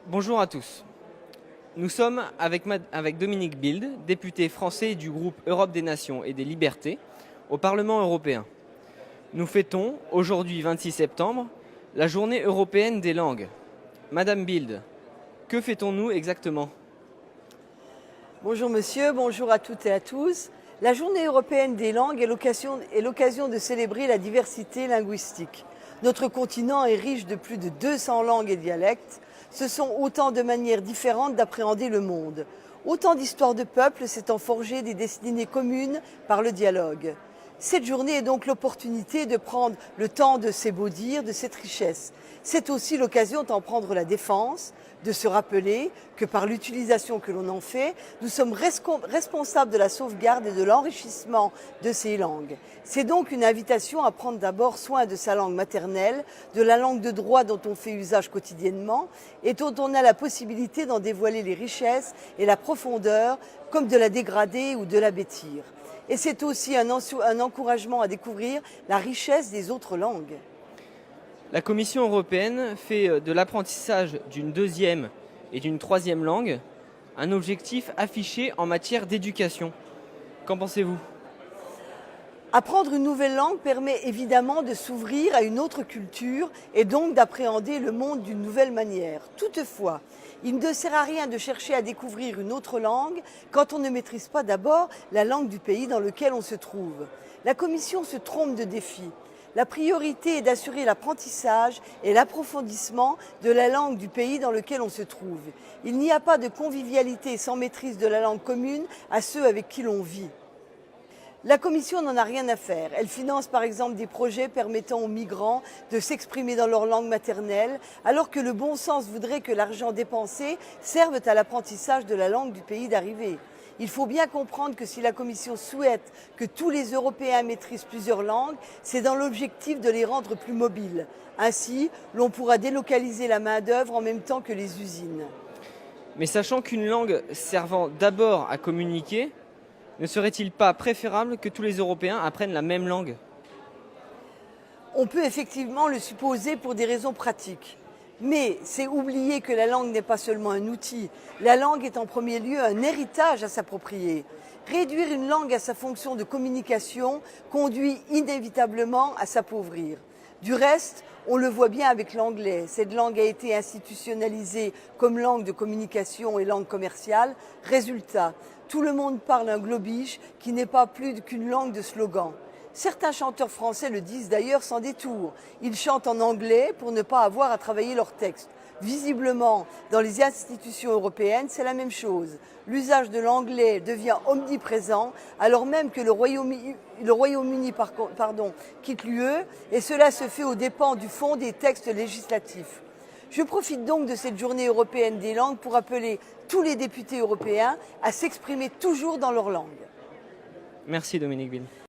Bonjour à tous. Nous sommes avec Dominique Bilde, député français du groupe Europe des Nations et des Libertés au Parlement européen. Nous fêtons, aujourd'hui 26 septembre, la journée européenne des langues. Madame Bilde, que fêtons-nous exactement? Bonjour monsieur, bonjour à toutes et à tous. La journée européenne des langues est l'occasion de célébrer la diversité linguistique. Notre continent est riche de plus de 200 langues et dialectes. Ce sont autant de manières différentes d'appréhender le monde. Autant d'histoires de peuples s'étant forgées des destinées communes par le dialogue. Cette journée est donc l'opportunité de prendre le temps de s'ébaudir de cette richesse. C'est aussi l'occasion d'en prendre la défense, de se rappeler que par l'utilisation que l'on en fait, nous sommes responsables de la sauvegarde et de l'enrichissement de ces langues. C'est donc une invitation à prendre d'abord soin de sa langue maternelle, de la langue de droit dont on fait usage quotidiennement et dont on a la possibilité d'en dévoiler les richesses et la profondeur, comme de la dégrader ou de la bêtir. Et c'est aussi un encouragement à découvrir la richesse des autres langues. La Commission européenne fait de l'apprentissage d'une deuxième et d'une troisième langue un objectif affiché en matière d'éducation. Qu'en pensez-vous? Apprendre une nouvelle langue permet évidemment de s'ouvrir à une autre culture et donc d'appréhender le monde d'une nouvelle manière. Toutefois, il ne sert à rien de chercher à découvrir une autre langue quand on ne maîtrise pas d'abord la langue du pays dans lequel on se trouve. La Commission se trompe de défi. La priorité est d'assurer l'apprentissage et l'approfondissement de la langue du pays dans lequel on se trouve. Il n'y a pas de convivialité sans maîtrise de la langue commune à ceux avec qui l'on vit. La Commission n'en a rien à faire. Elle finance par exemple des projets permettant aux migrants de s'exprimer dans leur langue maternelle, alors que le bon sens voudrait que l'argent dépensé serve à l'apprentissage de la langue du pays d'arrivée. Il faut bien comprendre que si la Commission souhaite que tous les Européens maîtrisent plusieurs langues, c'est dans l'objectif de les rendre plus mobiles. Ainsi, l'on pourra délocaliser la main-d'œuvre en même temps que les usines. Mais sachant qu'une langue servant d'abord à communiquer, ne serait-il pas préférable que tous les Européens apprennent la même langue? On peut effectivement le supposer pour des raisons pratiques. Mais c'est oublier que la langue n'est pas seulement un outil. La langue est en premier lieu un héritage à s'approprier. Réduire une langue à sa fonction de communication conduit inévitablement à s'appauvrir. Du reste, on le voit bien avec l'anglais. Cette langue a été institutionnalisée comme langue de communication et langue commerciale. Résultat, tout le monde parle un globish qui n'est pas plus qu'une langue de slogan. Certains chanteurs français le disent d'ailleurs sans détour. Ils chantent en anglais pour ne pas avoir à travailler leur texte. Visiblement, dans les institutions européennes, c'est la même chose. L'usage de l'anglais devient omniprésent, alors même que le Royaume-Uni quitte l'UE, et cela se fait aux dépens du fond des textes législatifs. Je profite donc de cette journée européenne des langues pour appeler tous les députés européens à s'exprimer toujours dans leur langue. Merci Dominique Bilde.